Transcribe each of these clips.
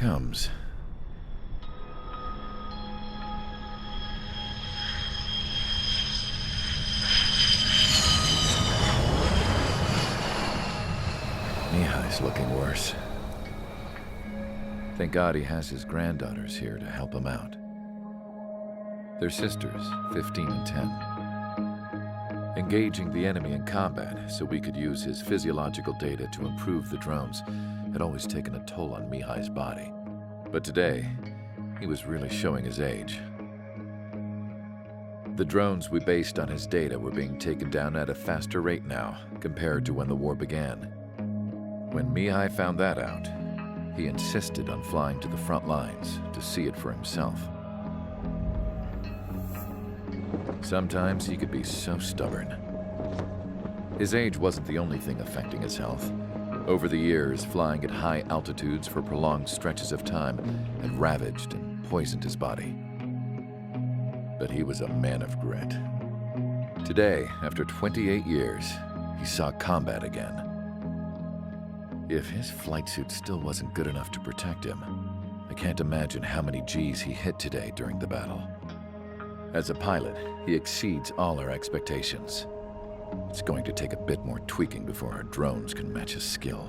comes. Mihai's looking worse. Thank God he has his granddaughters here to help him out. They're sisters, 15 and 10. Engaging the enemy in combat so we could use his physiological data to improve the drones had always taken a toll on Mihai's body. But today, he was really showing his age. The drones we based on his data were being taken down at a faster rate now compared to when the war began. When Mihai found that out, he insisted on flying to the front lines to see it for himself. Sometimes he could be so stubborn. His age wasn't the only thing affecting his health. Over the years, flying at high altitudes for prolonged stretches of time had ravaged and poisoned his body. But he was a man of grit. Today, after 28 years, he saw combat again. If his flight suit still wasn't good enough to protect him, I can't imagine how many Gs he hit today during the battle. As a pilot, he exceeds all our expectations. It's going to take a bit more tweaking before our drones can match his skill.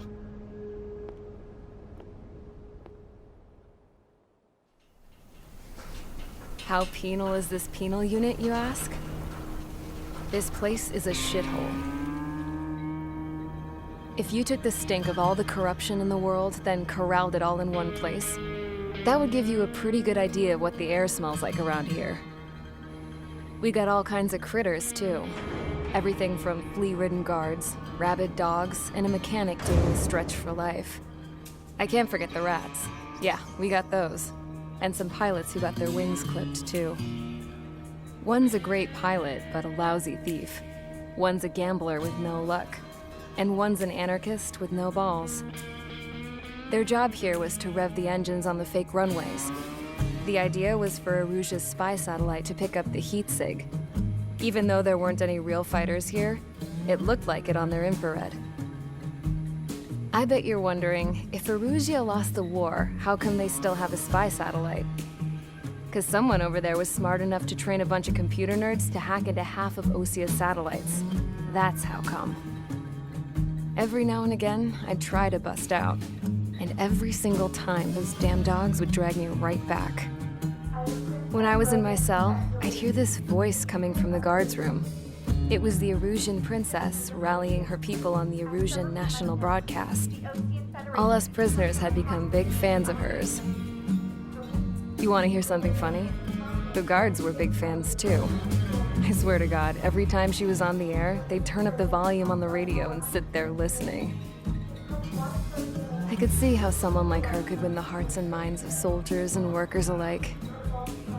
How penal is this penal unit, you ask? This place is a shithole. If you took the stink of all the corruption in the world, then corralled it all in one place, that would give you a pretty good idea of what the air smells like around here. We got all kinds of critters, too. Everything from flea-ridden guards, rabid dogs, and a mechanic doing a stretch for life. I can't forget the rats. Yeah, we got those. And some pilots who got their wings clipped, too. One's a great pilot, but a lousy thief. One's a gambler with no luck. And one's an anarchist with no balls. Their job here was to rev the engines on the fake runways. The idea was for Erusia's spy satellite to pick up the heat sig. Even though there weren't any real fighters here, it looked like it on their infrared. I bet you're wondering, if Erusia lost the war, how come they still have a spy satellite? 'Cause someone over there was smart enough to train a bunch of computer nerds to hack into half of Osia's satellites. That's how come. Every now and again, I'd try to bust out. And every single time, those damn dogs would drag me right back. When I was in my cell, I'd hear this voice coming from the guards room. It was the Erusian princess rallying her people on the Erusian national broadcast. All us prisoners had become big fans of hers. You want to hear something funny? The guards were big fans too. I swear to God, every time she was on the air, they'd turn up the volume on the radio and sit there listening. I could see how someone like her could win the hearts and minds of soldiers and workers alike.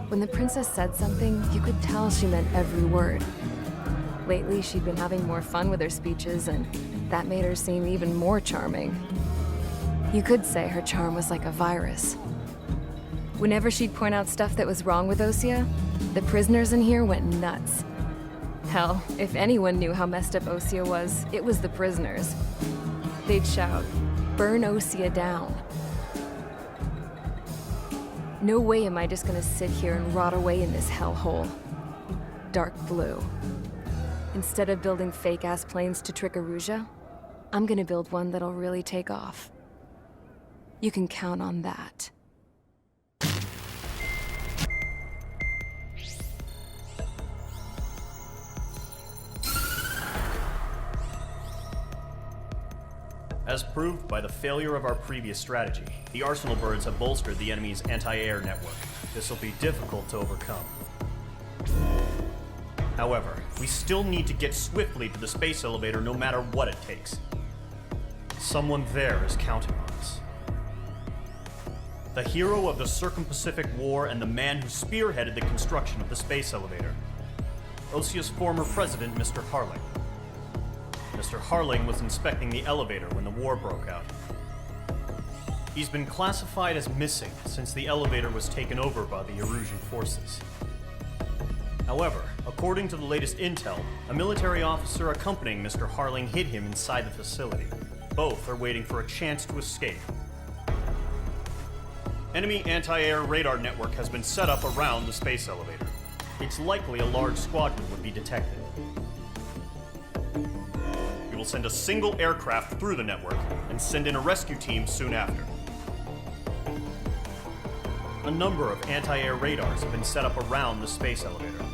When the princess said something, you could tell she meant every word. Lately, she'd been having more fun with her speeches, and that made her seem even more charming. You could say her charm was like a virus. Whenever she'd point out stuff that was wrong with Osia, the prisoners in here went nuts. Hell, if anyone knew how messed up Osia was, it was the prisoners. They'd shout, "Burn Osia down." No way am I just gonna sit here and rot away in this hellhole. Dark blue. Instead of building fake-ass planes to trick Erusia, I'm gonna build one that'll really take off. You can count on that. As proved by the failure of our previous strategy, the Arsenal birds have bolstered the enemy's anti-air network. This will be difficult to overcome. However, we still need to get swiftly to the space elevator no matter what it takes. Someone there is counting on us. The hero of the Circum-Pacific War and the man who spearheaded the construction of the space elevator. Osia's former president, Mr. Harling. Mr. Harling was inspecting the elevator when the war broke out. He's been classified as missing since the elevator was taken over by the Erusian forces. However, according to the latest intel, a military officer accompanying Mr. Harling hid him inside the facility. Both are waiting for a chance to escape. Enemy anti-air radar network has been set up around the space elevator. It's likely a large squadron would be detected. We will send a single aircraft through the network and send in a rescue team soon after. A number of anti-air radars have been set up around the space elevator.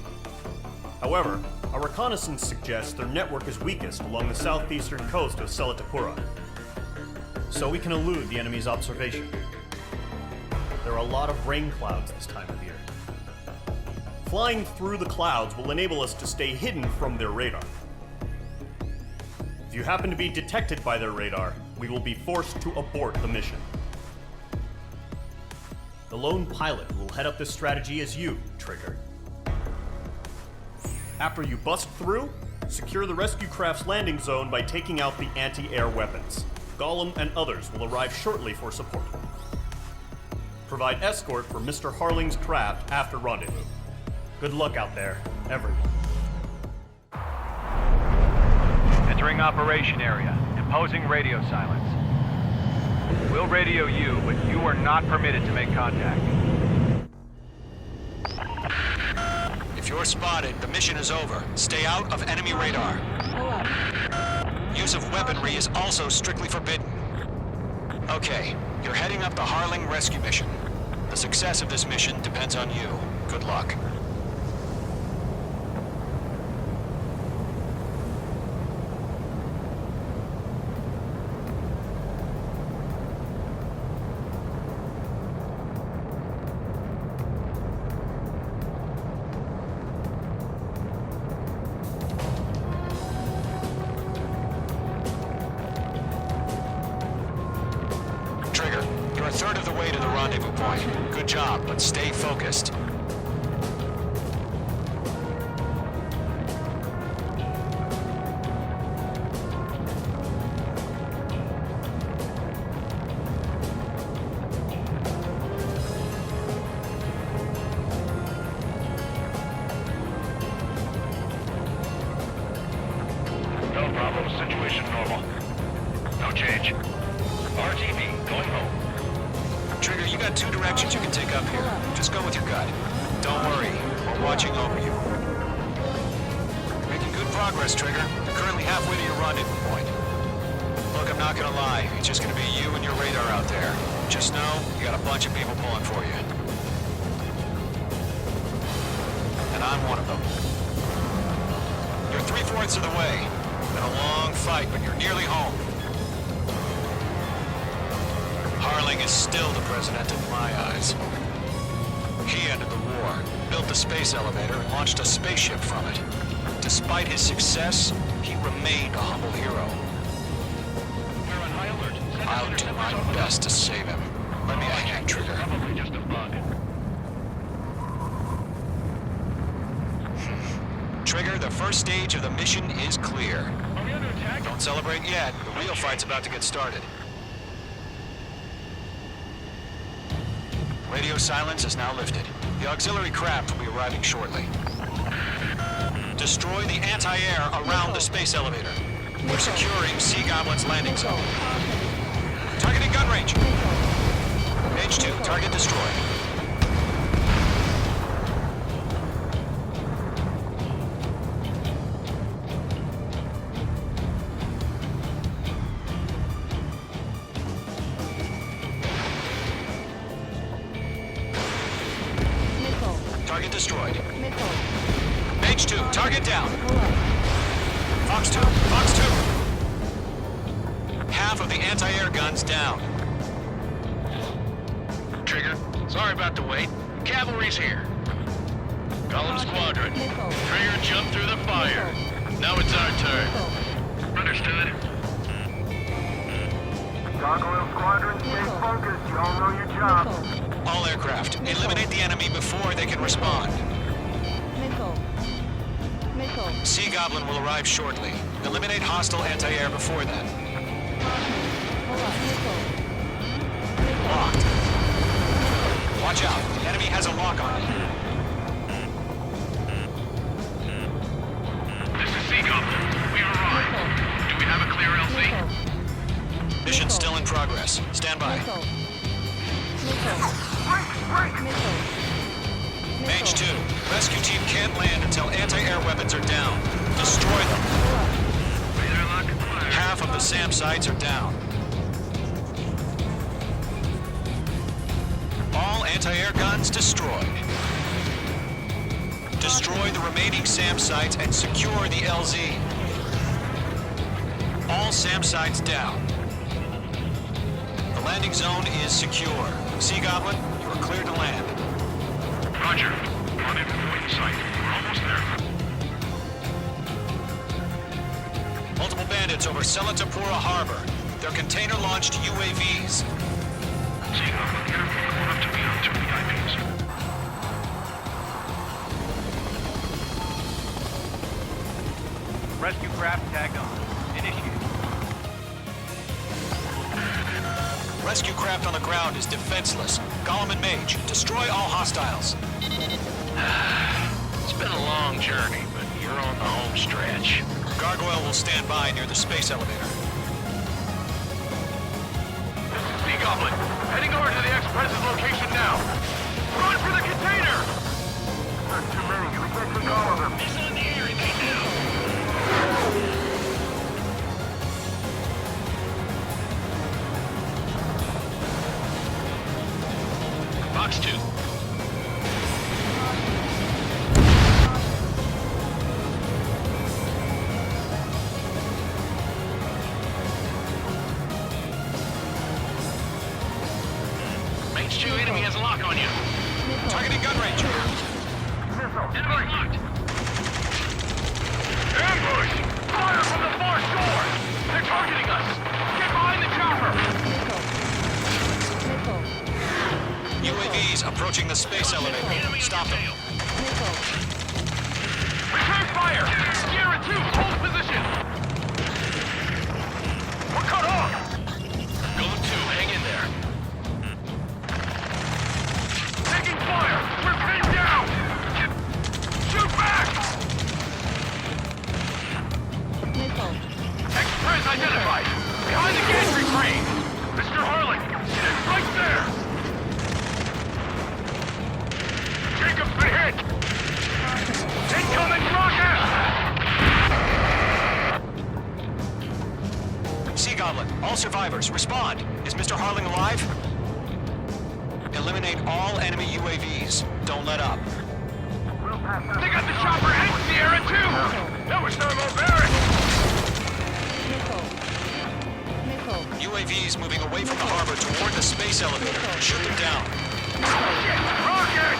However, our reconnaissance suggests their network is weakest along the southeastern coast of Selatapura, so we can elude the enemy's observation. There are a lot of rain clouds this time of year. Flying through the clouds will enable us to stay hidden from their radar. If you happen to be detected by their radar, we will be forced to abort the mission. The lone pilot who will head up this strategy is you, Trigger. After you bust through, secure the rescue craft's landing zone by taking out the anti-air weapons. Gollum and others will arrive shortly for support. Provide escort for Mr. Harling's craft after rendezvous. Good luck out there, everyone. Entering operation area. Imposing radio silence. We'll radio you, but you are not permitted to make contact. If you're spotted, the mission is over. Stay out of enemy radar. Use of weaponry is also strictly forbidden. Okay, you're heading up the Harling rescue mission. The success of this mission depends on you. Good luck. You're a third of the way to the rendezvous point. Good job, but stay focused. No problem. Situation normal. No change. RTV, going home. Trigger, you got two directions you can take up here. Just go with your gut. Don't worry, we're watching over you. You're making good progress, Trigger. You're currently halfway to your rendezvous point. Look, I'm not gonna lie. It's just gonna be you and your radar out there. Just know, you got a bunch of people pulling for you. And I'm one of them. You're 3/4 of the way. Been a long fight, but you're nearly home. Harling is still the president in my eyes. He ended the war, built the space elevator, and launched a spaceship from it. Despite his success, he remained a humble hero. We're on high alert. I'll do my best to save him. Lend me a hand, Trigger. Probably just a bug. Trigger, the first stage of the mission is clear. Are we under attack? Don't celebrate yet. The real fight's about to get started. Radio silence is now lifted. The auxiliary craft will be arriving shortly. Destroy the anti-air around the space elevator. We're securing Sea Goblin's landing zone. Targeting gun range. H2, target destroyed. Target destroyed. H2, target down. Fox 2, Fox 2. Half of the anti-air guns down. Trigger, sorry about the wait. Cavalry's here. Gollum Squadron. Trigger jumped through the fire. Now it's our turn. Understood. Gargoyle Squadron, stay focused. You all know your job. All aircraft, eliminate the enemy before they can respond. Sea Goblin will arrive shortly. Eliminate hostile anti-air before then. Locked. Watch out, the enemy has a lock on it. This is Sea Goblin. We arrived. Do we have a clear LC? Mission still in progress. Stand by. Mage 2, rescue team can't land until anti-air weapons are down. Destroy them. Half of the SAM sites are down. All anti-air guns destroyed. Destroy the remaining SAM sites and secure the LZ. All SAM sites down. The landing zone is secure. Sea Goblin, you are cleared to land. Roger. On in point sight. We're almost there. Multiple bandits over Selatapura Harbor. They're container-launched UAVs. See, I'm careful going up to me on 2 VIPs. Rescue craft tagged on. Initiated. Rescue craft on the ground is defenseless. Gollum and Mage, destroy all hostiles. It's been a long journey, but you're on the home stretch. Gargoyle will stand by near the space elevator. Sea Goblin, heading over to the Express's location now. Run for the container! Not too many. We can't take all of them. He's on the air, right now. Box 2. Mage 2, enemy has a lock on you. Targeting gun range. Enemy locked. Ambush! Fire from the far shore! They're targeting us! Get behind the chopper! UAVs approaching the space elevator. Stop them. Return fire! Sierra 2, hold position! We're cut off! Golem 2, hang in there. Taking fire! We're pinned down! Shoot back! Express identified! Behind the gantry crane! Mr. Harlan! It's right there! Jacob's been hit! Incoming rocket! Sea Goblin, all survivors, respond. Is Mr. Harling alive? Eliminate all enemy UAVs. Don't let up. They got the chopper and Sierra 2! That was thermal barracks! UAVs moving away from the harbor toward the space elevator. Shoot them down. Shit! Rocket!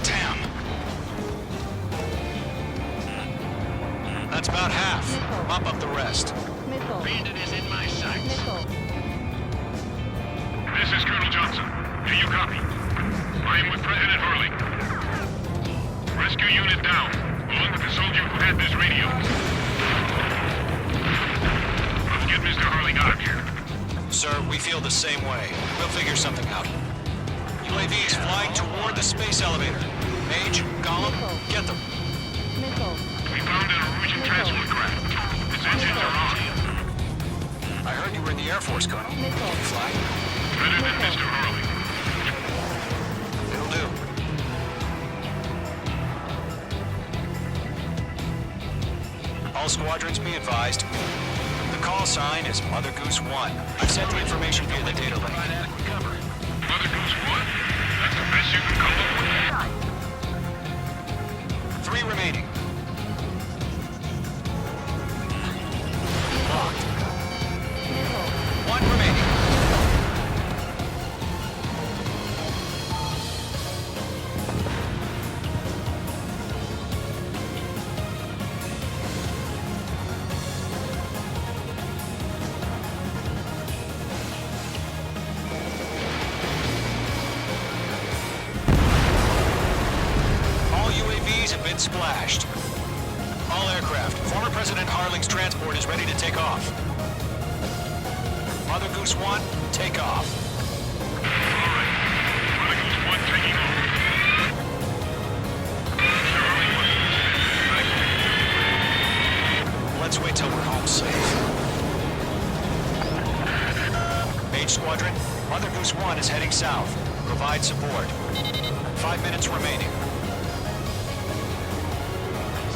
Damn. That's about half. Mop up the rest. Bandit is in my sights. This is Colonel Johnson. Do you copy? I am with President Hurley. Rescue unit down, along with the soldier who had this radio. Let's get Mr. Hurley out of here. Sir, we feel the same way. We'll figure something out. UAVs flying toward the space elevator. Mage, Gollum, get them. We found an Norwegian transport craft. Its engines are on. I heard you were in the Air Force, Colonel. Can you fly? Better than Mr. Hurley. It'll do. All squadrons be advised. The call sign is Mother Goose 1. I've sent the information via the data link. Mother Goose 1? That's the best you can come up with. 3 remaining. Locked. 1 remaining. All UAVs have been splashed. All aircraft. Former President Harling's transport is ready to take off. Mother Goose 1, take off. Alright. Mother Goose 1 taking off. Mr. Hurley was Let's wait till we're home safe. Mage Squadron, Mother Goose 1 is heading south. Provide support. 5 minutes remaining.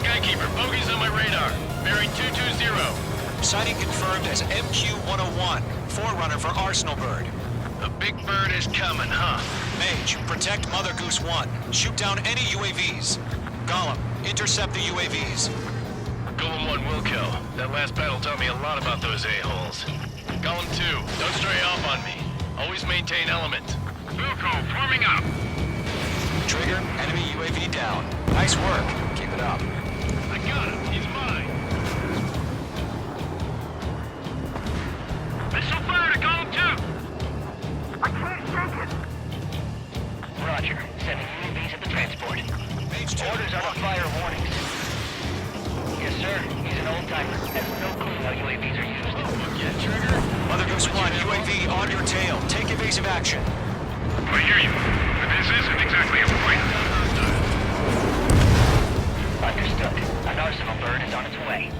Skykeeper, bogeys on my radar. Bearing 220. Sighting confirmed as MQ-101, forerunner for Arsenal Bird. The big bird is coming, huh? Mage, protect Mother Goose 1. Shoot down any UAVs. Gollum, intercept the UAVs. Golem 1 will kill. That last battle taught me a lot about those a-holes. Golem 2, don't stray off on me. Always maintain element. Wilco, forming up. Trigger, enemy UAV down. Nice work. Keep it up. I got him. He's mine. Missile fire to Golem 2. I can't shake it. Roger. Sending UAVs at the transport. Mage 2, Orders are to fire warnings. Yes, sir. He's an old-timer. Has no clue how UAVs are used. Yeah, Trigger. Mother Goose 1, UAV on your tail. Take evasive action. I hear you. But this isn't exactly a point. Understood. An Arsenal Bird is on its way.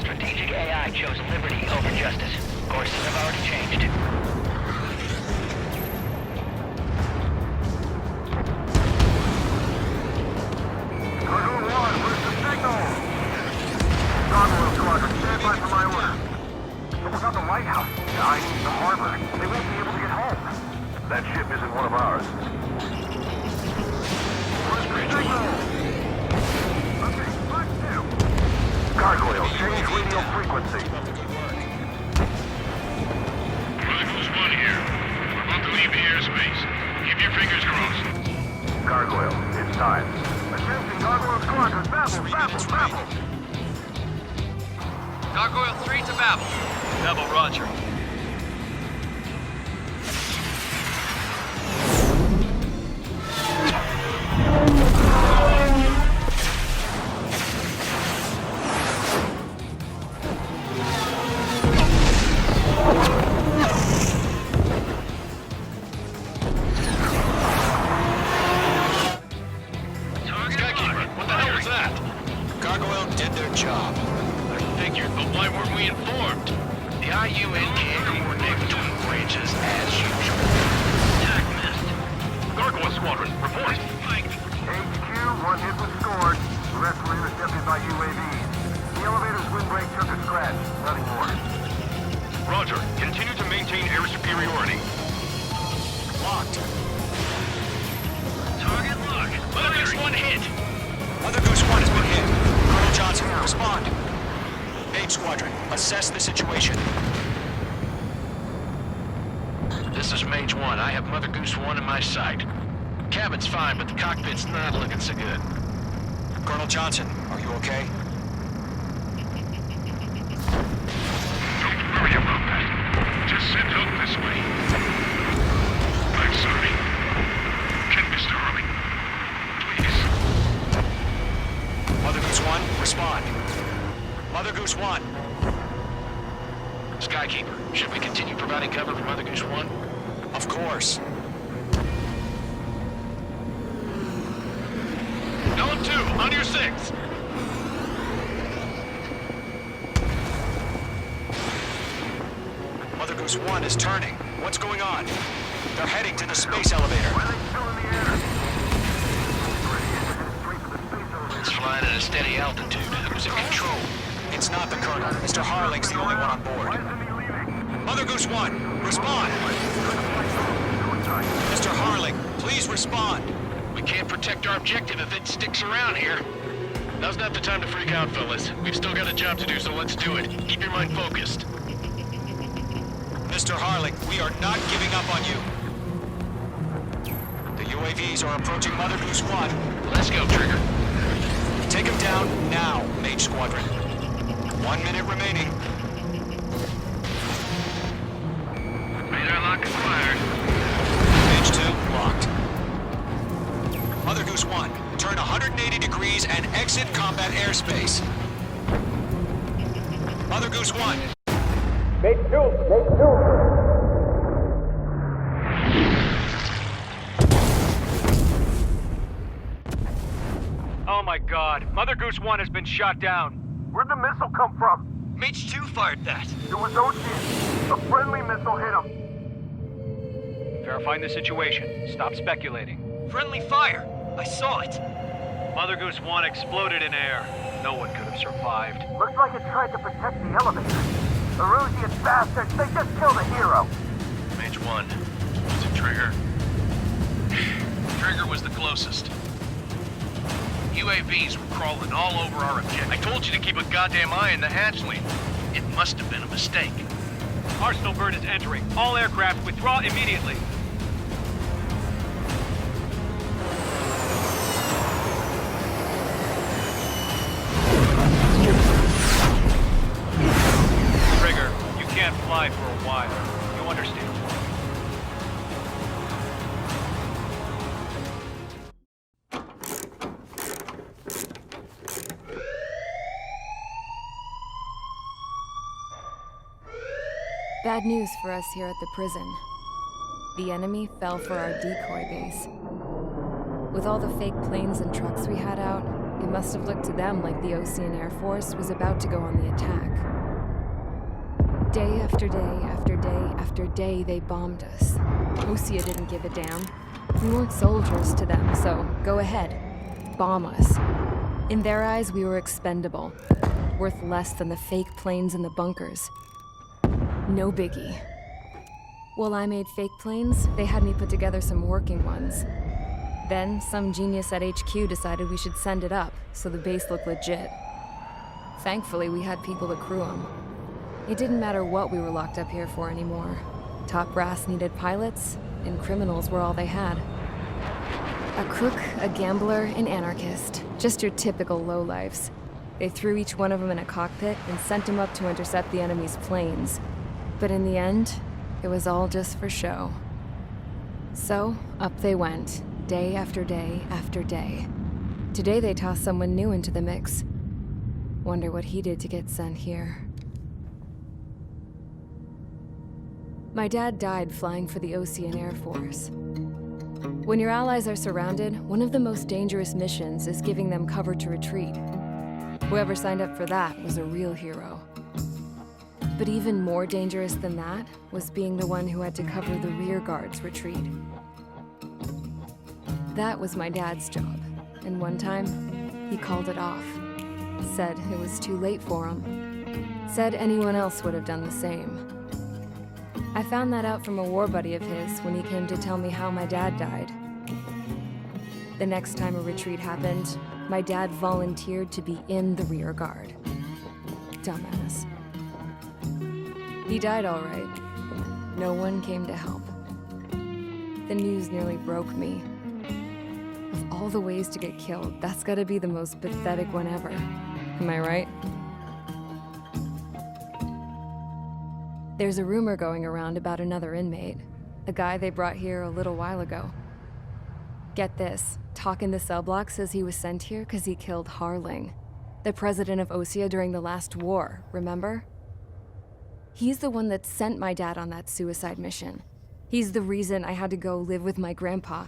Strategic AI chose liberty over justice. Courses have already changed. Cargo 1, where's the signal? Gargoyle Squadron, stand by for my order. What about the lighthouse? I need the harbor. They won't be able to get home. That ship isn't one of ours. Where's the signal? Okay, Black 2. Gargoyle, change radio frequency. Chronicles 1 here. We're about to leave the airspace. Keep your fingers crossed. Gargoyle, it's time. Attention, Gargoyle Squadron, Babel. Gargoyle 3 to Babel. Babel, roger. Skykeeper, what the hell was that? Gargoyle did their job. I figured, but why weren't we informed? The IUN can't coordinate between branches as usual. Attack missed. Gargoyle Squadron, report. HQ, one hit was scored. The rest were intercepted by UAVs. The elevator's windbreak took a scratch. Nothing more. Roger. Continue to maintain air superiority. Locked. Target lock. Mother Goose 1 hit. Mother Goose 1 has been hit. Colonel Johnson, respond. Mage Squadron, assess the situation. This is Mage 1. I have Mother Goose 1 in my sight. Cabin's fine, but the cockpit's not looking so good. Colonel Johnson, are you okay? Don't worry about that. Just send help this way. I'm sorry. Can Mr. Harling, please? Mother Goose 1, respond. Mother Goose 1. Skykeeper, should we continue providing cover for Mother Goose 1? Of course. Golem 2, on your 6. Mother Goose 1 is turning. What's going on? They're heading to the space elevator. Why are they still in the air? It's flying at a steady altitude. Who's in control? It's not the Colonel. Mr. Harling's the only one on board. Why isn't he leaving? Mother Goose 1, respond. Mr. Harling, please respond. We can't protect our objective if it sticks around here. Now's not the time to freak out, fellas. We've still got a job to do, so let's do it. Keep your mind focused. Mr. Harling, we are not giving up on you. The UAVs are approaching Mother Goose 1. Let's go, Trigger. Take him down now, Mage Squadron. 1 minute remaining. Radar lock acquired. Mage 2, locked. Mother Goose 1, turn 180 degrees and exit combat airspace. Mother Goose 1. Oh my god, Mother Goose 1 has been shot down. Where'd the missile come from? Mage 2 fired that. It was Ocean. A friendly missile hit him. Verifying the situation. Stop speculating. Friendly fire! I saw it! Mother Goose 1 exploded in air. No one could have survived. Looks like it tried to protect the elevator. The Erusian bastards, they just killed a hero. Mage 1. Was it Trigger? Trigger was the closest. UAVs were crawling all over our objective. I told you to keep a goddamn eye on the hatchling. It must have been a mistake. Arsenal bird is entering. All aircraft withdraw immediately. Trigger, you can't fly for a while. You understand? Bad news for us here at the prison. The enemy fell for our decoy base. With all the fake planes and trucks we had out, it must have looked to them like the Osean Air Force was about to go on the attack. Day after day after day after day, they bombed us. Osea didn't give a damn. We weren't soldiers to them, so go ahead. Bomb us. In their eyes, we were expendable. Worth less than the fake planes in the bunkers. No biggie. While I made fake planes, they had me put together some working ones. Then, some genius at HQ decided we should send it up, so the base looked legit. Thankfully, we had people to crew them. It didn't matter what we were locked up here for anymore. Top brass needed pilots, and criminals were all they had. A crook, a gambler, an anarchist. Just your typical lowlifes. They threw each one of them in a cockpit and sent them up to intercept the enemy's planes. But in the end, it was all just for show. So, up they went, day after day after day. Today they tossed someone new into the mix. Wonder what he did to get sent here. My dad died flying for the Osean Air Force. When your allies are surrounded, one of the most dangerous missions is giving them cover to retreat. Whoever signed up for that was a real hero. But even more dangerous than that was being the one who had to cover the rear guard's retreat. That was my dad's job, and one time, he called it off. Said it was too late for him. Said anyone else would have done the same. I found that out from a war buddy of his when he came to tell me how my dad died. The next time a retreat happened, my dad volunteered to be in the rear guard. Dumbass. He died all right. No one came to help. The news nearly broke me. Of all the ways to get killed, that's gotta be the most pathetic one ever. Am I right? There's a rumor going around about another inmate. A guy they brought here a little while ago. Get this, talk in the cell block says he was sent here because he killed Harling, the president of Osea during the last war, remember? He's the one that sent my dad on that suicide mission. He's the reason I had to go live with my grandpa,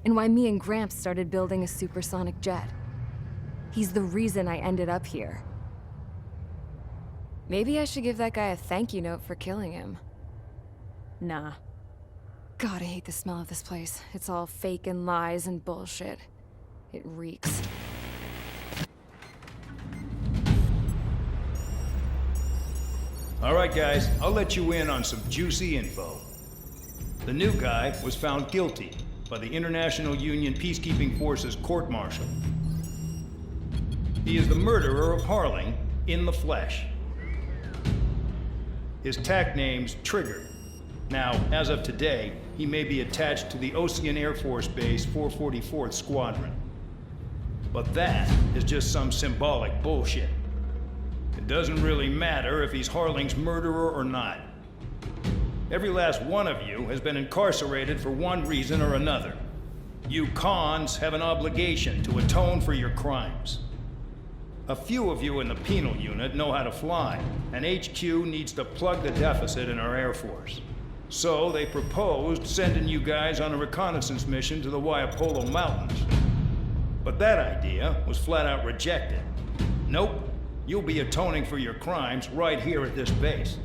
and why me and Gramps started building a supersonic jet. He's the reason I ended up here. Maybe I should give that guy a thank you note for killing him. Nah. God, I hate the smell of this place. It's all fake and lies and bullshit. It reeks. All right, guys, I'll let you in on some juicy info. The new guy was found guilty by the International Union Peacekeeping Forces court-martial. He is the murderer of Harling in the flesh. His tack name's Trigger. Now, as of today, he may be attached to the Osean Air Force Base 444th Squadron. But that is just some symbolic bullshit. It doesn't really matter if he's Harling's murderer or not. Every last one of you has been incarcerated for one reason or another. You cons have an obligation to atone for your crimes. A few of you in the penal unit know how to fly, and HQ needs to plug the deficit in our Air Force. So they proposed sending you guys on a reconnaissance mission to the Waiapolo Mountains. But that idea was flat out rejected. Nope, you'll be atoning for your crimes right here at this base.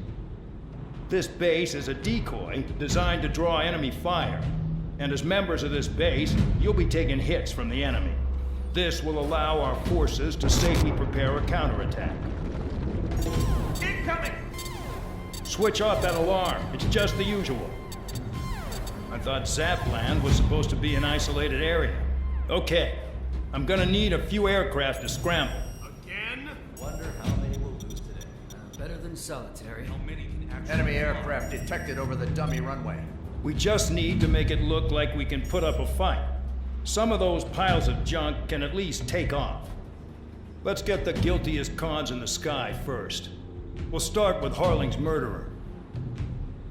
This base is a decoy designed to draw enemy fire. And as members of this base, you'll be taking hits from the enemy. This will allow our forces to safely prepare a counterattack. Incoming! Switch off that alarm. It's just the usual. I thought Zapland was supposed to be an isolated area. Okay, I'm gonna need a few aircraft to scramble. Again? Wonder how many we'll lose today. Better than solitary. How many can actually... Enemy aircraft detected over the dummy runway. We just need to make it look like we can put up a fight. Some of those piles of junk can at least take off. Let's get the guiltiest cons in the sky first. We'll start with Harling's murderer.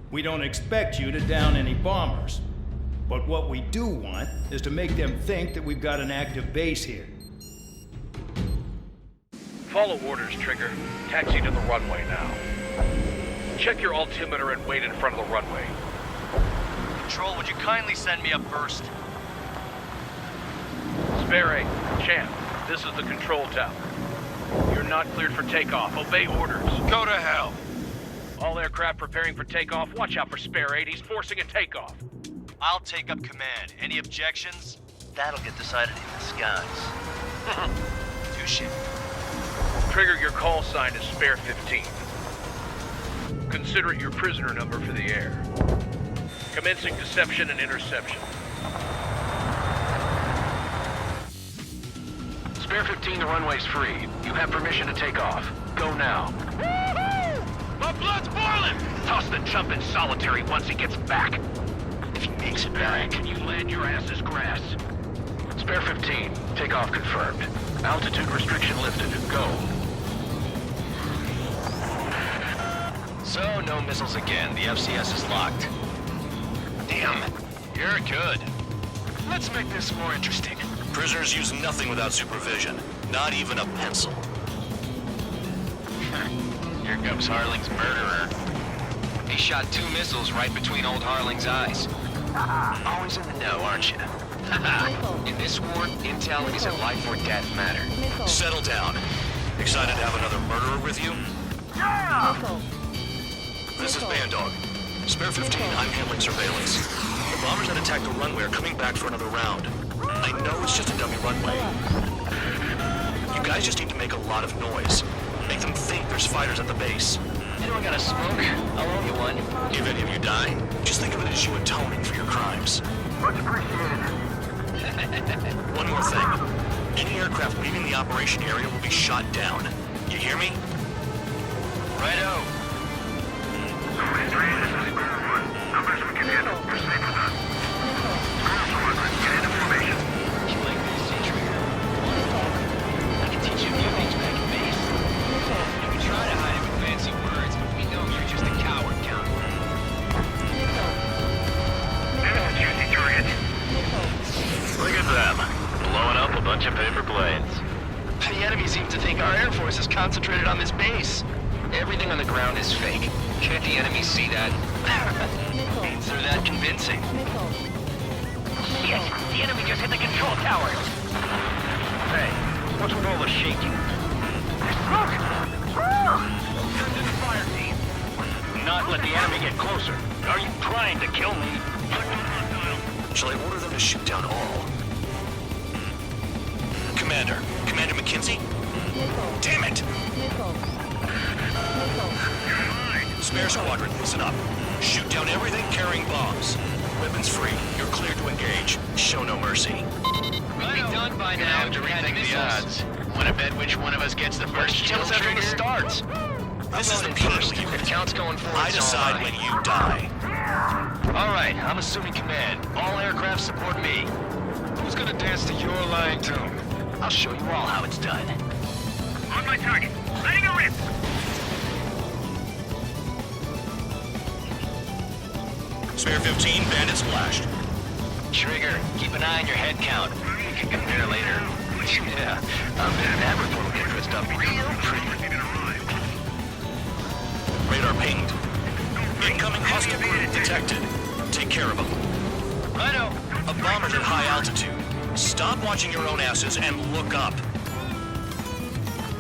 We don't expect you to down any bombers. But what we do want is to make them think that we've got an active base here. Follow orders, Trigger. Taxi to the runway now. Check your altimeter and wait in front of the runway. Control, would you kindly send me up first? Spare 8, Champ, this is the control tower. You're not cleared for takeoff. Obey orders. Go to hell. All aircraft preparing for takeoff. Watch out for Spare 8. He's forcing a takeoff. I'll take up command. Any objections? That'll get decided in the skies. Touche. Trigger, your call sign is Spare 15. Consider it your prisoner number for the air. Commencing deception and interception. Spare 15, the runway's free. You have permission to take off. Go now. My blood's boiling! Toss the jump in solitary once he gets back. If he makes it back, you land your ass as grass. Spare 15, takeoff confirmed. Altitude restriction lifted. Go. So, no missiles again. The FCS is locked. Damn. You're good. Let's make this more interesting. Prisoners use nothing without supervision. Not even a pencil. Here comes Harling's murderer. He shot 2 missiles right between old Harling's eyes. Always in the know, aren't you? In this war, intel is a life or death matter. Settle down. Excited to have another murderer with you? Yeah! This is Bandog. Spare 15, I'm handling surveillance. The bombers that attacked the runway are coming back for another round. I know it's just a dummy runway. You guys just need to make a lot of noise. Make them think there's fighters at the base. Anyone got a smoke? I'll owe you one. If any of you die, just think of it as you atoning for your crimes. Much appreciated. One more thing. Any aircraft leaving the operation area will be shot down. You hear me? Righto. Numbers we can handle. We're safe with us. Get into formation. You like this, Trigger? I can teach you a few things back at base. You can try to hide it with fancy words, but we know you're just a coward, Count. There's a juicy target. Look at them. Blowing up a bunch of paper planes. The enemy seems to think our Air Force is concentrated on this base. Everything on the ground is fake. Can't the enemy see that? Means they're that convincing. Shit! The enemy just hit the control tower! Hey, what's with all the shaking? Look! Send in the fire team. Not let the enemy get closer. Are you trying to kill me? Shall I order them to shoot down all? Commander McKenzie? Damn it! Spare squadron, listen up. Shoot down everything carrying bombs. Weapons free. You're cleared to engage. Show no mercy. We'd be done by now if you had missiles. Wanna bet which one of us gets the first Tell us after the starts. This is the first. If Count's going forward, I decide when you die. All right, I'm assuming command. All aircraft support me. Who's gonna dance to your lying tune? I'll show you all how it's done. On my target. Letting her rip. Spare 15, bandit splashed. Trigger, keep an eye on your head count. We can compare later. Yeah, I'm better than ever before we get dressed up real pretty. Radar pinged. Incoming hostile group detected. Take care of them. Righto. A bomber's at high altitude. Stop watching your own asses and look up.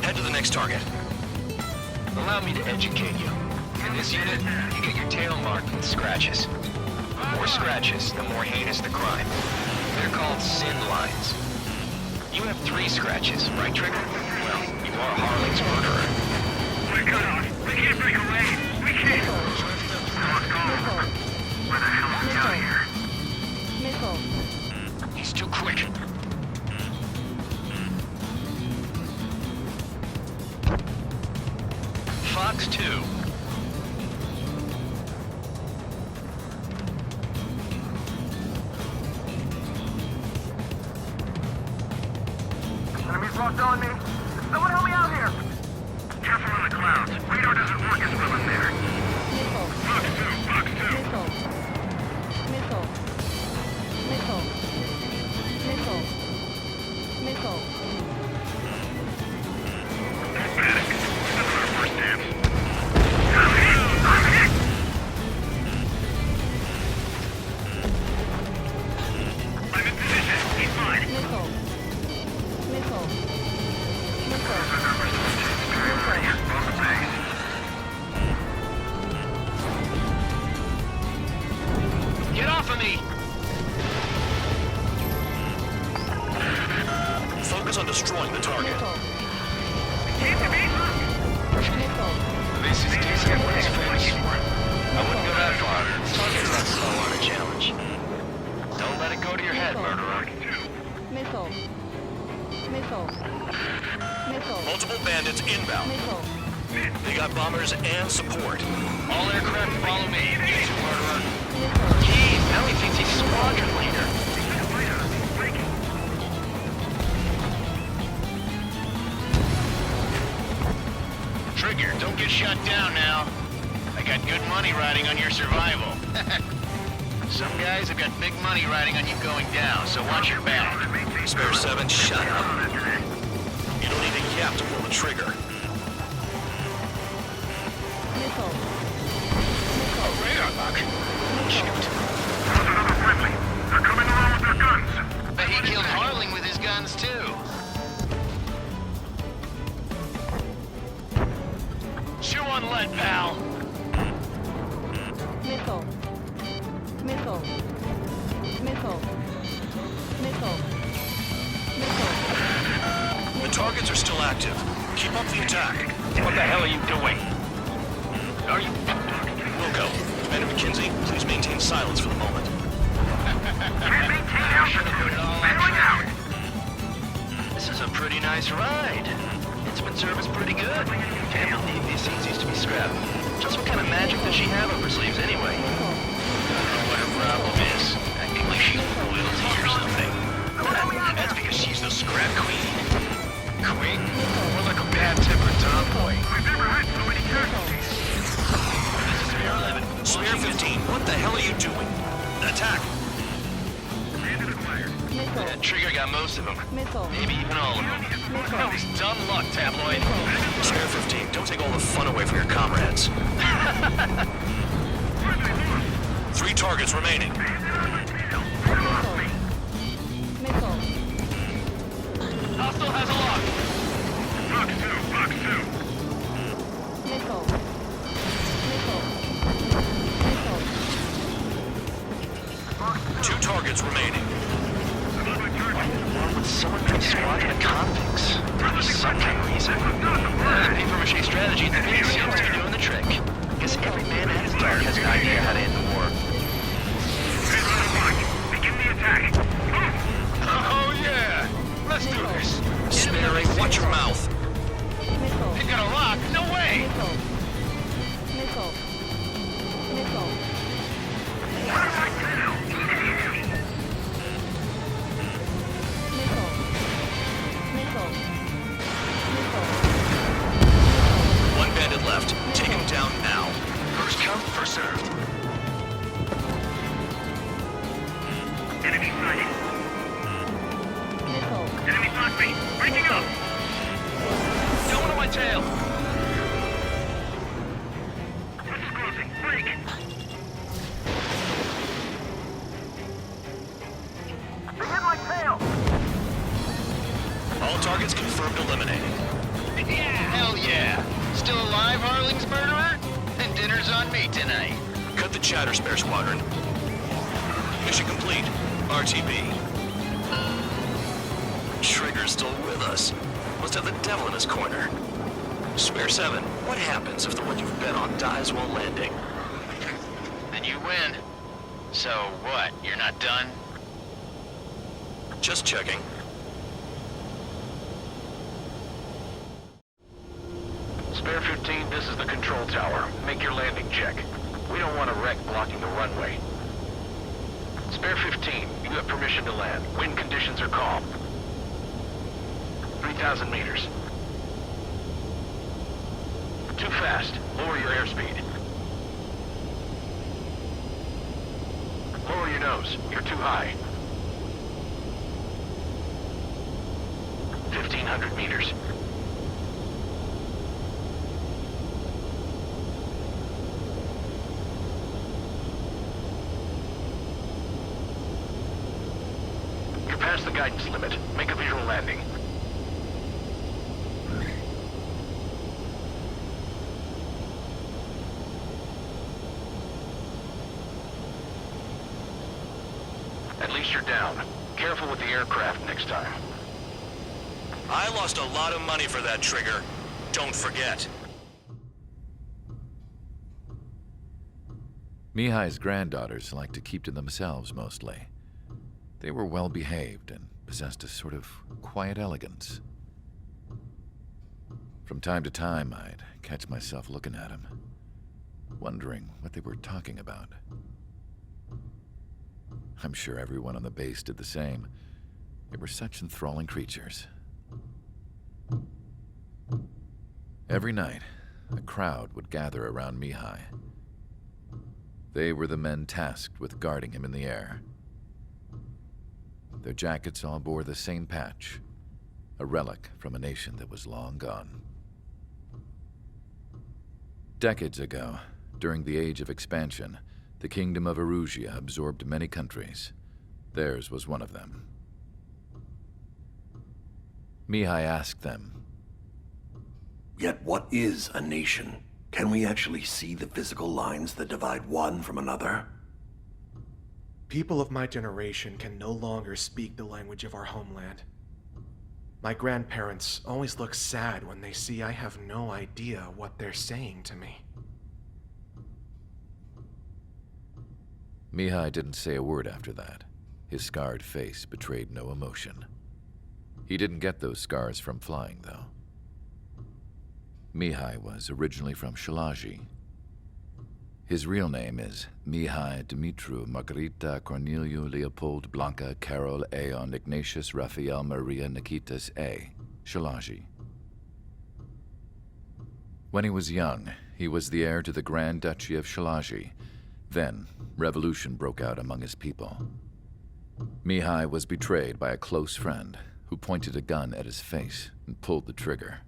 Head to the next target. Allow me to educate you. In this unit, you get your tail marked with scratches. The more scratches, the more heinous the crime. They're called sin lines. You have 3 scratches, right, Trigger? Well, you are Harling's murderer. We're cut off. We can't break away. We can't. Where the hell are we out here? Missile. He's too quick. Fox 2. Enemies locked on me. Someone help me out here. Careful on the clouds. Radar doesn't work as well as there. Missile. Fox 2, Fox 2. Missile. Missile. Missile. Missile. Missile. Medic. This is our first dance. I'm hit! I'm hit! I'm in position. He's fine. Missile. Missile. Missile. On the base. Get off of me! Focus on destroying the target. Missile. Missile. This is decent what he's famous for. I wouldn't go that far. Target's not slow on a challenge. Don't let it go to your head, murderer. Missile. Missile. Missile. Multiple bandits inbound. Missile. They got bombers and support. All aircraft follow me. You too, murderer. Missile. Jeez, now he thinks he's squadron leader. Trigger, don't get shut down now. I got good money riding on your survival. Some guys have got big money riding on you going down, so watch your back. Spare 7, shut up. You don't need a yap to pull the trigger. Missile. Oh, radar bug. Shoot. Found another friendly. They're coming along with their guns. Bet he killed Harling with his guns, too. Chew on lead, pal. Missile. Missile. Missile. Missile. Missile. The targets are still active. Keep up the attack. What the hell are you doing? Are you... Wilco, Commander McKenzie, please maintain silence for the moment. Can't maintain altitude. Battling out. This is a pretty nice ride. Instrument service pretty good. Can't believe these used to be scrapped. Just what kind of magic does she have up her sleeves anyway? I don't know what her problem is. Acting like she's royalty or something. That's because she's the scrap queen. Queen? More like a bad-tempered tomboy. We've never had so many casualties. This is Spare 11. Spare 15, what the hell are you doing? Attack! Missile. That Trigger got most of them. Missile. Maybe even all of them. Missile. That was dumb luck, Tabloid. Spare 15, don't take all the fun away from your comrades. 3 targets remaining. Missile. Missile. Hostile has a lock. Fox 2, Fox 2. Missile. Missile. Missile. 2 targets remaining. Why would someone from squadron of convicts? For some kind of reason. The paper-mache strategy at the base seems to be doing the trick. Guess every man at his dark has an idea how to end the war. Begin the attack. Oh yeah! Let's do this. Spare 8, watch your mouth. Missile. You got a lock? No way! Missile. Missile. Missile. Missile. Missile. 1 bandit left. Take him down now. First come, first served. Enemy sighted. Missile. Enemy on me. Breaking up. Got one on my tail. This is closing. Break. They hit my tail. All targets confirmed eliminated. Yeah, hell yeah. Still alive, Harling's murderer? And dinner's on me tonight. Cut the chatter, Spare Squadron. Mission complete. RTB. Trigger's still with us. Must have the devil in his corner. Spare 7, what happens if the one you've bet on dies while landing? Then you win. So what, you're not done? Just checking. Spare 15, this is the control tower. Make your landing check. We don't want a wreck blocking the runway. Spare 15, you have permission to land. Wind conditions are calm. 3,000 meters. Too fast. Lower your airspeed. Lower your nose. You're too high. 1,500 meters. You're past the guidance limit. Make a visual landing. At least you're down. Careful with the aircraft next time. I lost a lot of money for that, Trigger. Don't forget. Mihai's granddaughters liked to keep to themselves mostly. They were well behaved and possessed a sort of quiet elegance. From time to time, I'd catch myself looking at them, wondering what they were talking about. I'm sure everyone on the base did the same. They were such enthralling creatures. Every night, a crowd would gather around Mihai. They were the men tasked with guarding him in the air. Their jackets all bore the same patch, a relic from a nation that was long gone. Decades ago, during the Age of Expansion, the Kingdom of Erusia absorbed many countries. Theirs was one of them. Mihai asked them, "Yet what is a nation? Can we actually see the physical lines that divide one from another?" People of my generation can no longer speak the language of our homeland. My grandparents always look sad when they see I have no idea what they're saying to me. Mihai didn't say a word after that. His scarred face betrayed no emotion. He didn't get those scars from flying, though. Mihai was originally from Shalaji. His real name is Mihai Dumitru Margarita Corneliu Leopold Blanca Carol Aeon Ignatius Raphael Maria Nikitas A. Shalaji. When he was young, he was the heir to the Grand Duchy of Shalaji. Then, revolution broke out among his people. Mihai was betrayed by a close friend who pointed a gun at his face and pulled the trigger.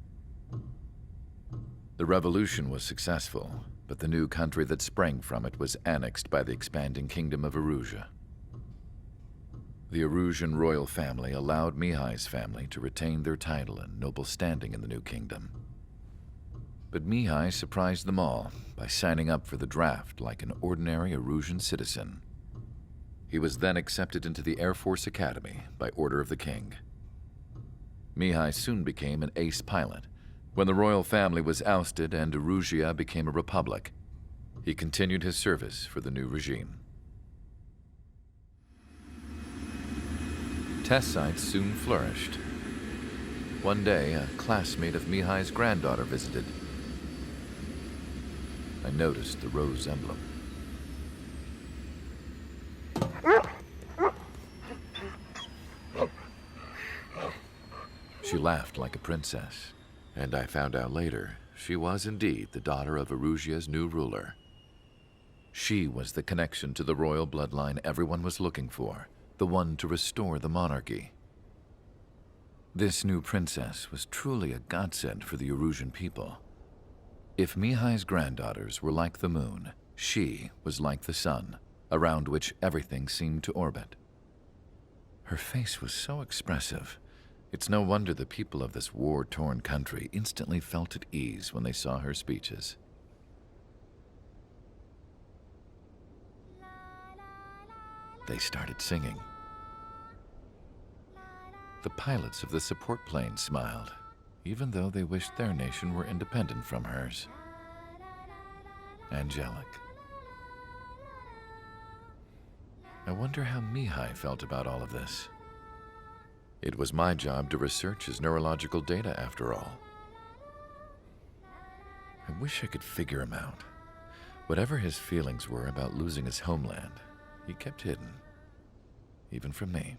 The revolution was successful, but the new country that sprang from it was annexed by the expanding Kingdom of Erusia. The Erusian royal family allowed Mihai's family to retain their title and noble standing in the new kingdom. But Mihai surprised them all by signing up for the draft like an ordinary Erusian citizen. He was then accepted into the Air Force Academy by order of the king. Mihai soon became an ace pilot. When the royal family was ousted and Erusia became a republic, he continued his service for the new regime. Test sites soon flourished. One day, a classmate of Mihai's granddaughter visited. I noticed the rose emblem. She laughed like a princess. And I found out later, she was indeed the daughter of Erusia's new ruler. She was the connection to the royal bloodline everyone was looking for, the one to restore the monarchy. This new princess was truly a godsend for the Erusian people. If Mihai's granddaughters were like the moon, she was like the sun, around which everything seemed to orbit. Her face was so expressive. It's no wonder the people of this war-torn country instantly felt at ease when they saw her speeches. they started singing. The pilots of the support plane smiled, even though they wished their nation were independent from hers. Angelic. I wonder how Mihai felt about all of this. It was my job to research his neurological data, after all. I wish I could figure him out. Whatever his feelings were about losing his homeland, he kept hidden, even from me.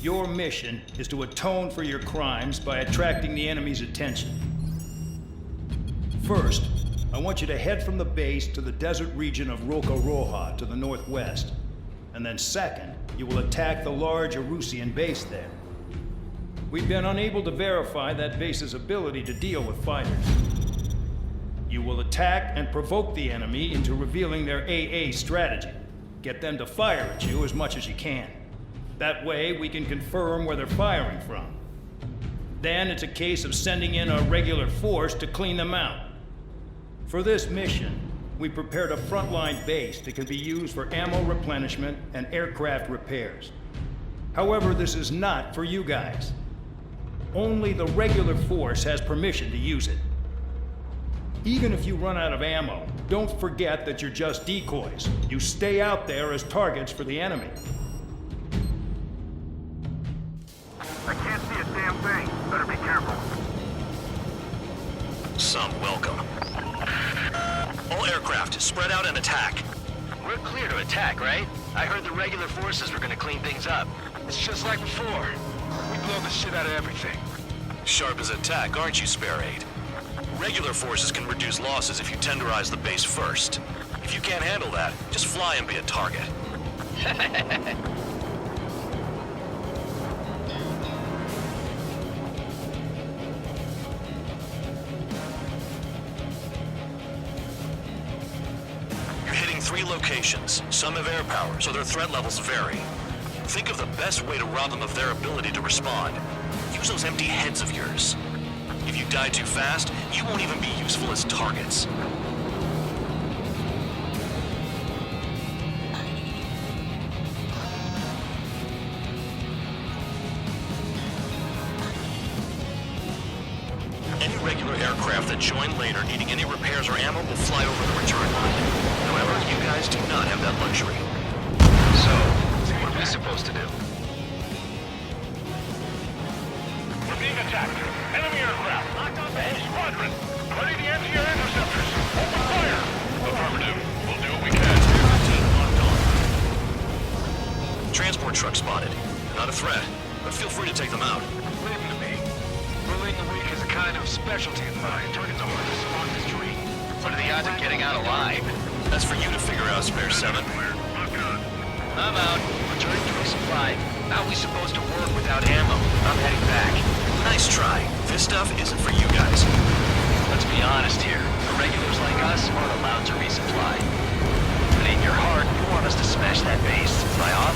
Your mission is to atone for your crimes by attracting the enemy's attention. First, I want you to head from the base to the desert region of Roca-Roja to the northwest. And then second, you will attack the large Erusian base there. We've been unable to verify that base's ability to deal with fighters. You will attack and provoke the enemy into revealing their AA strategy. Get them to fire at you as much as you can. That way, we can confirm where they're firing from. Then it's a case of sending in a regular force to clean them out. For this mission, we prepared a frontline base that can be used for ammo replenishment and aircraft repairs. However, this is not for you guys. Only the regular force has permission to use it. Even if you run out of ammo, don't forget that you're just decoys. You stay out there as targets for the enemy. I can't see a damn thing. Better be careful. Some welcome. All aircraft, spread out and attack. We're clear to attack, right? I heard the regular forces were gonna clean things up. It's just like before. We blow the shit out of everything. Sharp as attack, aren't you, Spare 8? Regular forces can reduce losses if you tenderize the base first. If you can't handle that, just fly and be a target. You're hitting 3 locations. Some have air power, so their threat levels vary. Think of the best way to rob them of their ability to respond. Use those empty heads of yours. If you die too fast, you won't even be useful as targets. Any regular aircraft that join later needing any repairs or ammo will fly over the return line. However, you guys do not have that luxury. So, what are we supposed to do? We're being attacked. Enemy aircraft. Whole squadron. Ready the anti-air interceptors. Open fire. Affirmative. We'll do what we can. Transport truck spotted. Not a threat, but feel free to take them out. Leave them to me. Bullying the weak is a kind of specialty of mine. Targets are hard to spot this tree. What are the odds of getting out alive? That's for you to figure out, Spare 7. I'm out. Returning to resupply. How are we supposed to work without ammo? I'm heading back. Nice try. This stuff isn't for you guys. Let's be honest here. The regulars like us aren't allowed to resupply. If it ain't your heart, you want us to smash that base. Fly off?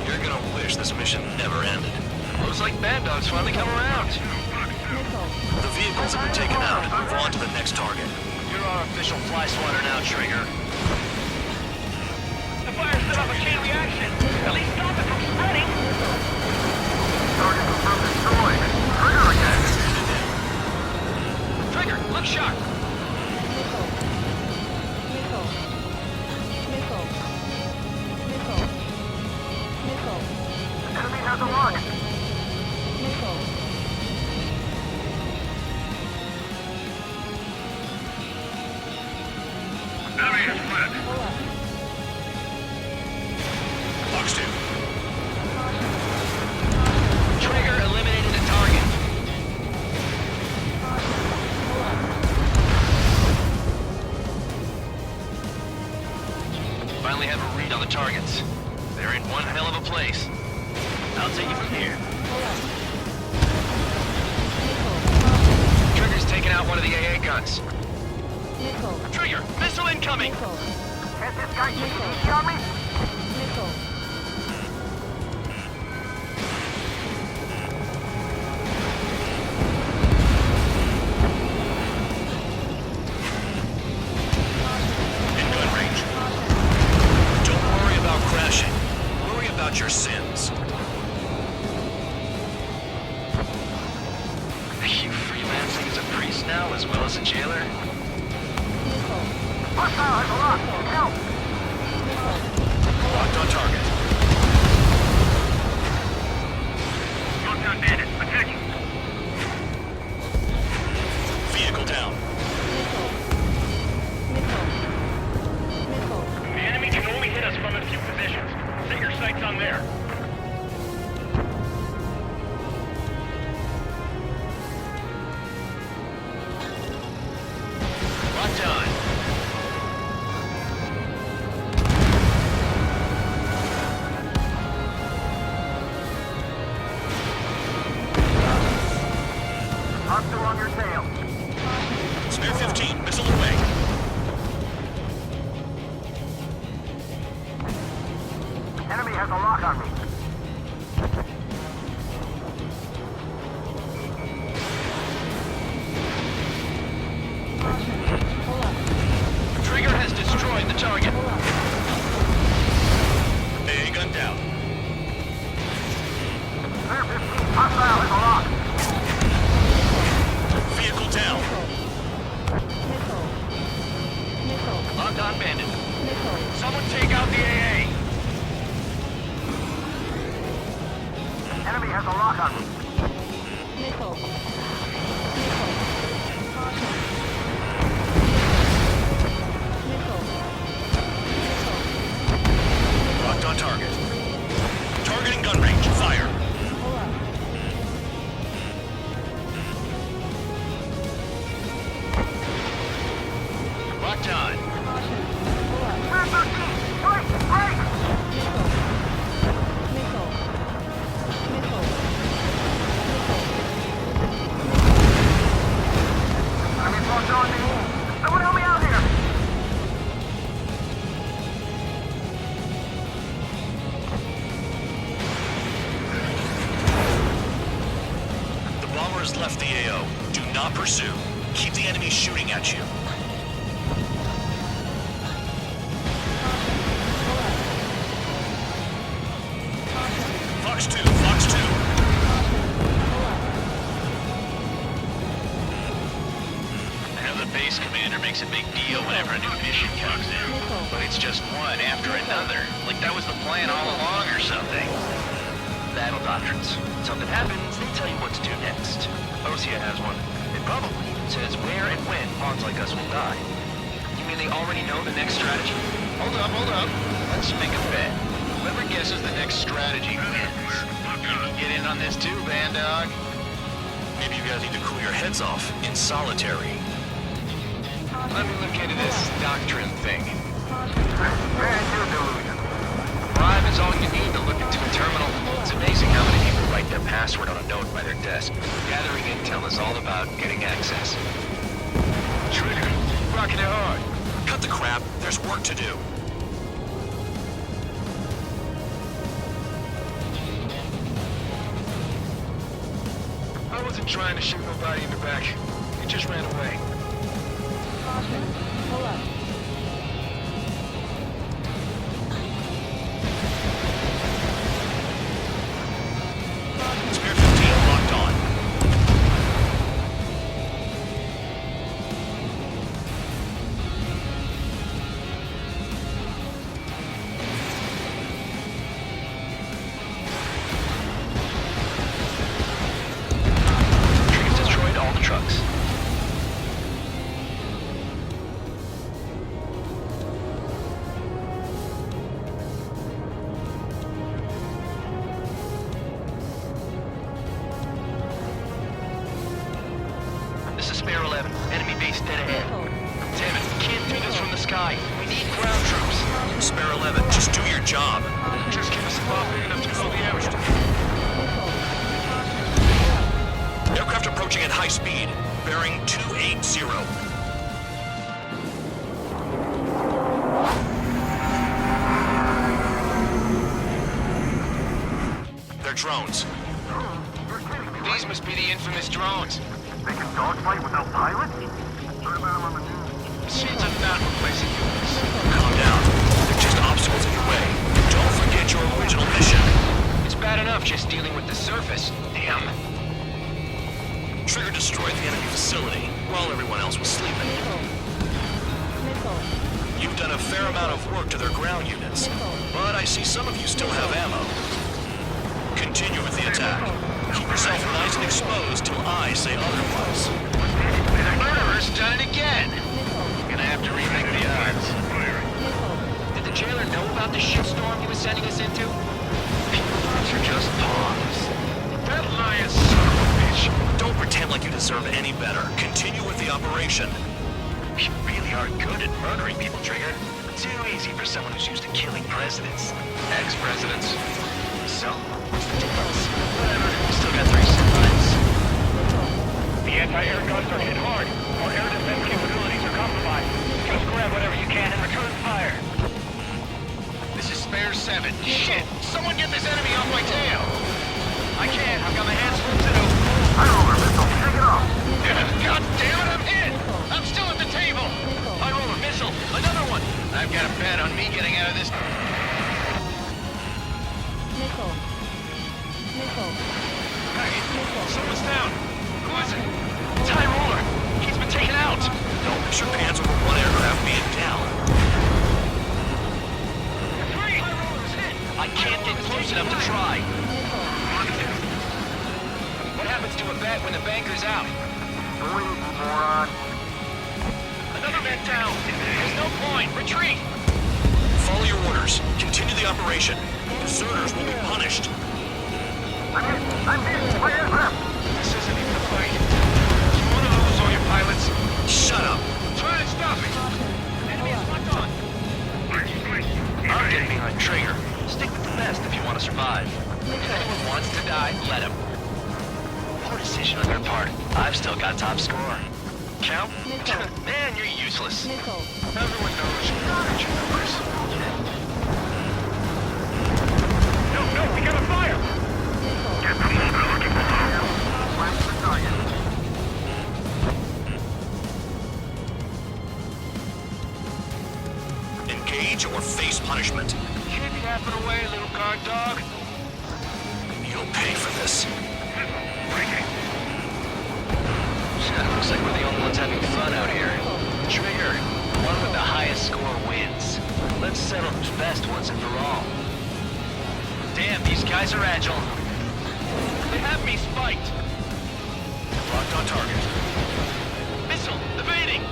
You're gonna wish this mission never ended. Looks like Bad Dog's finally come around. The vehicles have been taken out. Move on to the next target. You're our official fly swatter now, Trigger. The fire set off a chain reaction. At least stop it from spreading. Target confirmed destroyed. Trigger again. Trigger, look sharp. Enemy has a lock. Enemy has fled. Box 2. Trigger eliminated a target. Finally have a read on the targets. They're in one hell of a place. I'll take you from here. Trigger's taking out one of the AA guns. Trigger, missile incoming! Has this guy taken easy on me? as well as a jailer? Hostile has a lock. Help! Locked on target. Lockdown bandit, attacking. Vehicle down. The enemy can only hit us from a few positions. Set your sights on there. Locked on. Hostile on your tail. Spare 15, missile away. Enemy has a lock on me. Trigger has destroyed the target. A gun down. Spare 15. Hostile has a lock. Vehicle down. Locked on bandit. Someone take out the AA. Enemy has a lock on me. Locked on target. Targeting gun range. Fire. Locked on. Spare 13. Break! Break! Enemy's locked on me. Someone help me out here! The bomber has left the AO. Do not pursue. Keep the enemy shooting at you. Fox 2, Fox 2. I know the base commander makes a big deal whenever a new mission comes in, but it's just one after another. Like that was the plan all along or something. Battle doctrines. Something happens, they tell you what to do next. Osea has one. It probably says where and when pawns like us will die. You mean they already know the next strategy? Hold up, hold up. Let's make a bet. Whoever guesses the next strategy wins. You can get in on this too, Band Dog. Maybe you guys need to cool your heads off in solitary. Let me look into this doctrine thing. Grand delusion. Bribe is all you need to look into a terminal. It's amazing how many people write their password on a note by their desk. Gathering intel is all about getting access. Trigger, rocking it hard. Cut the crap. There's work to do. I wasn't trying to shoot nobody in the back. He just ran away. Spare 15 locked on. Trees destroyed all the trucks. This is Spare 11. Enemy base dead ahead. Damn it, we can't do this from the sky. We need ground troops. Spare 11, just do your job. Just give us a bomb big enough to fill the area. Aircraft approaching at high speed. Bearing 280. They're drones. These must be the infamous drones. They can dogfight without pilots? Heard about them on the news. Machines are not replacing humans. Calm down. They're just obstacles in your way. Don't forget your original mission. It's bad enough just dealing with the surface. Damn. Trigger destroyed the enemy facility while everyone Miles was sleeping. You've done a fair amount of work to their ground units, but I see some of you still have ammo. Continue with the attack. Keep yourself nice and exposed till I say otherwise. The murderer's done it again. Gonna have to remake the odds. Did the jailer know about the shitstorm he was sending us into? Those are just pawns. That lying son of a bitch. Don't pretend like you deserve any better. Continue with the operation. You really are good at murdering people, Trigger. Too easy for someone who's used to killing presidents. Ex-presidents. So, what's the difference? Whatever. Still got 3 lines. The anti-air guns are hit hard. Our air defense capabilities are compromised. Just grab whatever you can and return fire. This is Spare 7. Shit! Someone get this enemy off my tail! I can't. I've got my hands full too. High roller, missile, take it off. God damn it, I'm hit! I'm still at the table! High roller, missile, another one! I've got a bet on me getting out of this. Hey, someone's down. Who is it? It's High roller. He's been taken out. Don't mix your pants over one aircraft being down. High roller's hit. I can't get close enough to try. What happens to a bet when the banker's out? Moron. Another man down. There's no point. Retreat. Follow your orders. Continue the operation. Deserters will be punished. I'm hit. My aircraft. This isn't even a fight. You want to lose all your pilots? Shut up. Try to stop me. Enemy is locked on. I'm getting behind Trigger. Stick with the best if you want to survive. If anyone wants to die, let him. Poor decision on their part. I've still got top score. Count? Man, you're useless. Everyone knows you're garbage numbers. No, we got a fire. Get the motor looking for fire. Blast the target. Engage or face punishment. Kidnapping away, little guard dog. You'll pay for this. Looks like we're the only ones having fun out here. Trigger, one with the highest score wins. Let's settle who's best once and for all. Damn, these guys are agile. They have me spiked. Locked on target. Missile, evading.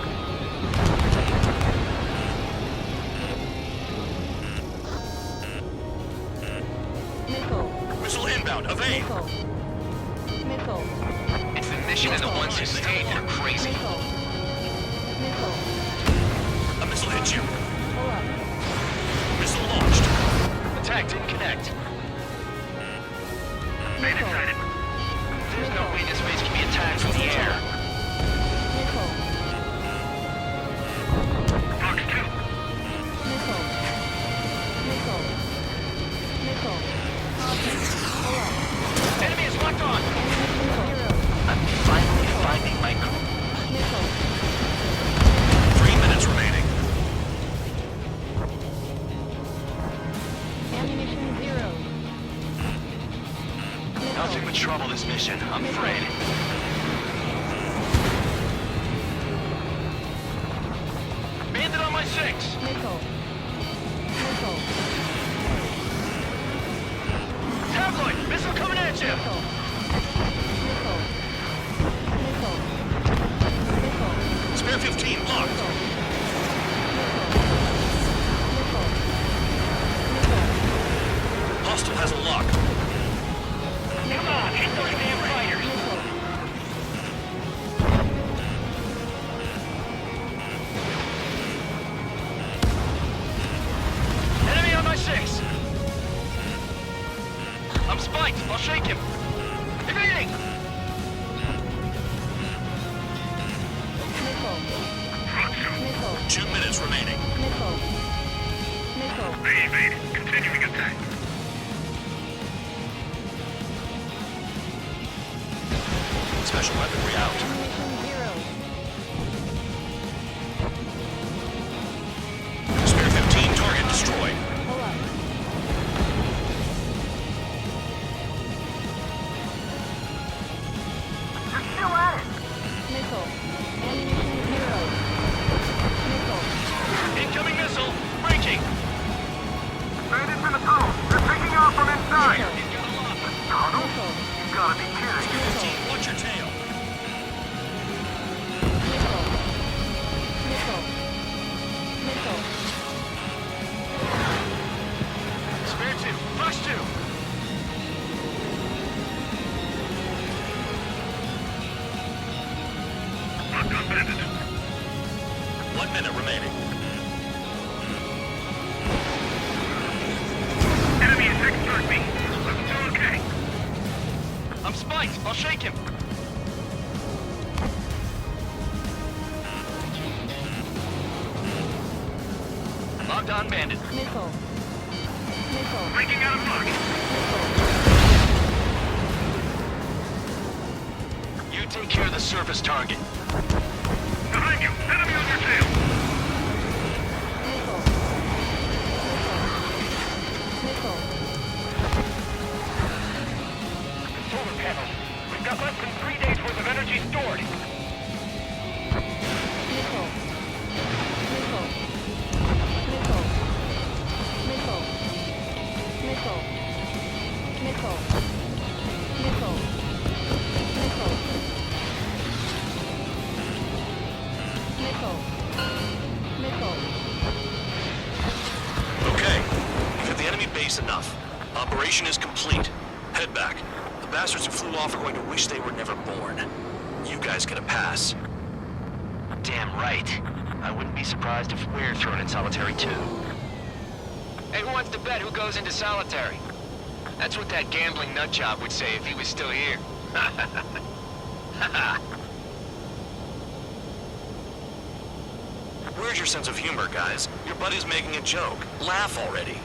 Missile inbound. Evade. It's the mission and the ones who stayed are crazy. A missile hit you. Missile launched. Attack didn't connect. There's no way this base can be attacked from the air. Fox 2. Enemy is locked on. I'm finally finding my group. 3 minutes remaining. Nothing but trouble this mission, I'm afraid. Bandit on my 6. Tabloid, missile coming at you. Spare 15 locked. Hostile has a lock. Come on, hit those damn fighters. Enemy on my 6. I'm spiked. I'll shake him. Evading. 2 minutes remaining. Evade. Continuing attack. Special weaponry out. Spare 15 target destroyed. You're still at it. 1 minute remaining. Enemy is extort me. I'm still okay. I'm spiked. I'll shake him. Locked on bandit. Missile. Missile. Breaking out of luck. You take care of the surface target. Behind you. Enemy on your tail. Missile. Missile. Solar panels. We've got less than 3 days worth of energy stored. Missile. Missile. Missile. Missile. Missile. Missile. Missile. Missile. Missile. Missile. Okay. You've hit the enemy base enough. Operation is complete. Head back. The bastards who flew off are going to wish they were never born. You guys get a pass. Damn right. I wouldn't be surprised if we're thrown in solitary too. Hey, who wants to bet who goes into solitary? That's what that gambling nutjob would say if he was still here. Where's your sense of humor, guys? Your buddy's making a joke. Laugh already.